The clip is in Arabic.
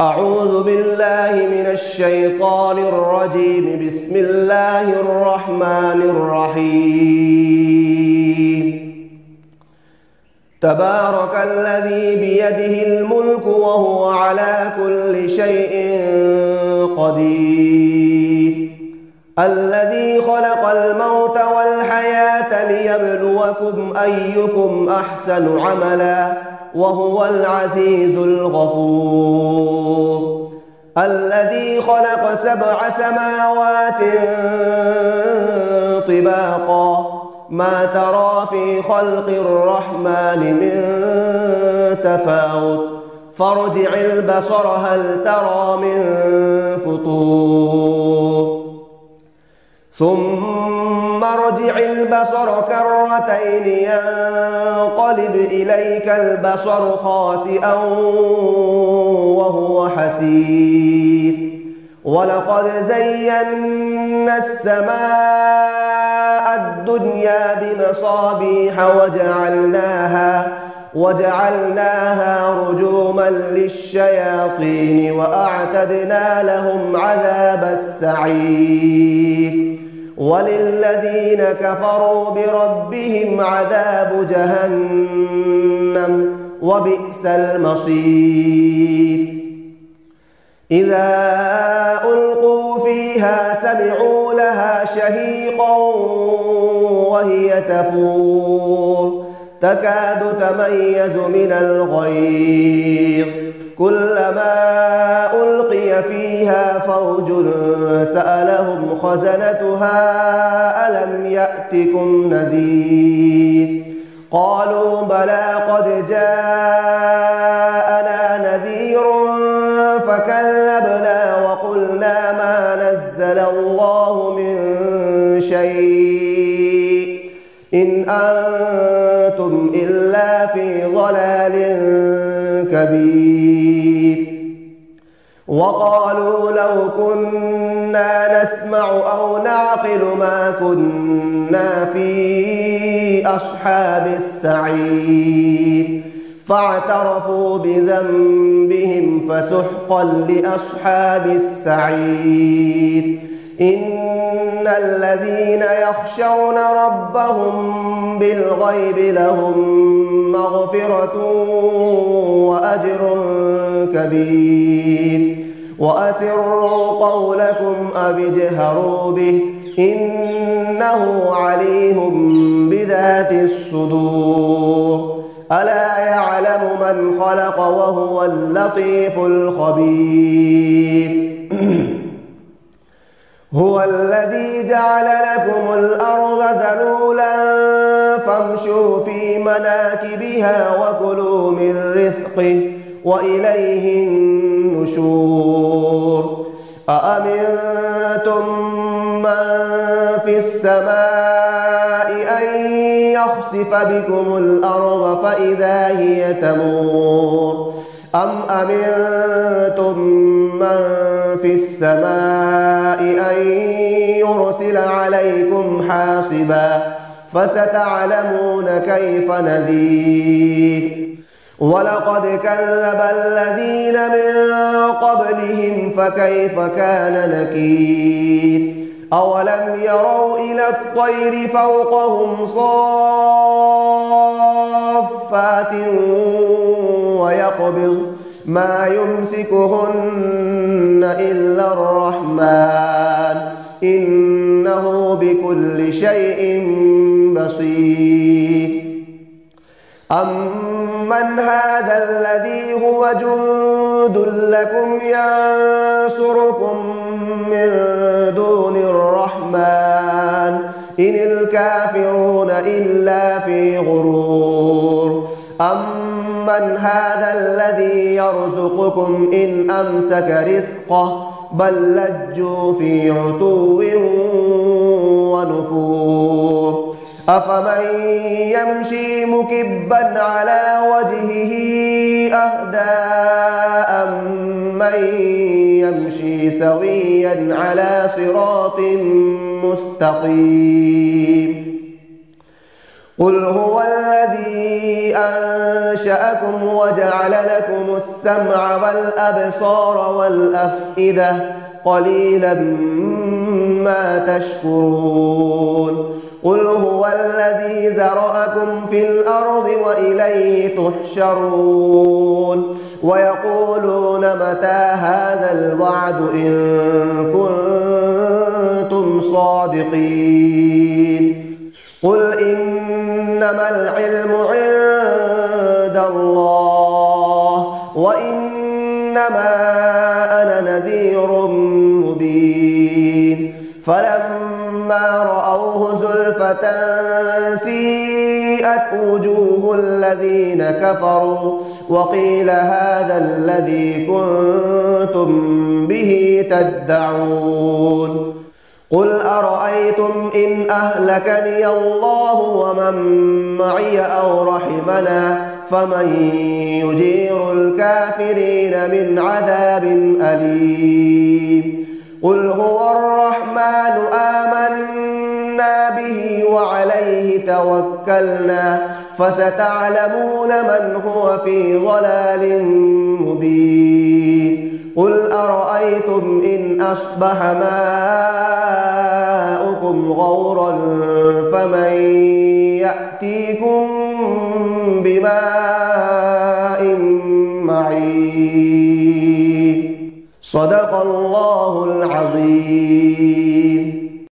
أعوذ بالله من الشيطان الرجيم. بسم الله الرحمن الرحيم. تبارك الذي بيده الملك وهو على كل شيء قدير. الذي خلق الموت والحياة ليبلوكم أيكم أحسن عملا وهو العزيز الغفور. الذي خلق 7 سماوات طباقا ما ترى في خلق الرحمن من تفاوت فارجع البصر هل ترى من فطور ثم ارجع البصر كرتين ينقلب إليك البصر خاسئا وهو حسير. ولقد زينا السماء الدنيا بمصابيح وجعلناها رجوما للشياطين وأعتدنا لهم عذاب السعير. وللذين كفروا بربهم عذاب جهنم وبئس المصير. إذا ألقوا فيها سمعوا لها شهيقا وهي تفور تكاد تميز من الغيظ. كلما ألقي فيها فوج سألهم خزنتها ألم يأتكم نذير قالوا بلى قد جاءنا نذير فكذبنا وقلنا ما نزل الله من شيء إن أنتم إلا في ضلال كبير. وقالوا لو كنا نسمع أو نعقل ما كنا في أصحاب السعير فاعترفوا بذنبهم فسحقا لأصحاب السعير. إن الذين يخشون ربهم بالغيب لهم مغفرة وأجر كبير. وأسروا قولكم أو اجهروا به إنه عليم بذات الصدور. ألا يعلم من خلق وهو اللطيف الخبير. هو الذي جعل لكم الأرض ذلولا فامشوا في مناكبها وكلوا من رزقه وإليه النشور. أأمنتم من في السماء أن يخسف بكم الأرض فإذا هي تمور أم أمنتم من في السماء أن يرسل عليكم حاصبا فستعلمون كيف نذير. ولقد كذب الذين من قبلهم فكيف كان نكير. أولم يروا إلى الطير فوقهم صافات ويقبض ما يمسكهن إلا الرحمن إنه بكل شيء بصير. أمن هذا الذي هو جند لكم ينصركم من دون الرحمن إن الكافرون إلا في غرور. أمن هذا الذي يرزقكم إن أمسك رزقه بل لجوا في عتو ونفور. أفمن يمشي مكبا على وجهه أهدى أمن يمشي سويا على صراط مستقيم قل هو الذي أنشأكم وجعل لكم السمع والأبصار والأفئدة قليلا ما تشكرون قل هو الذي ذرأكم في الأرض وإليه تحشرون ويقولون متى هذا الوعد إن كنتم صادقين قل إنما العلم عند الله وإنما أنا نذير مبين فلما رأوه زلفة سيئت وجوه الذين كفروا وقيل هذا الذي كنتم به تدعون قل أرأيتم إن أهلكني الله ومن معي أو رحمنا فمن يجير الكافرين من عذاب أليم قل هو الرحمن آمنا به وعليه توكلنا فستعلمون من هو في ضلال مبين قل أرأيتم إن أصبح ماؤكم غورا فمن يأتيكم بماء معين صدق الله العظيم.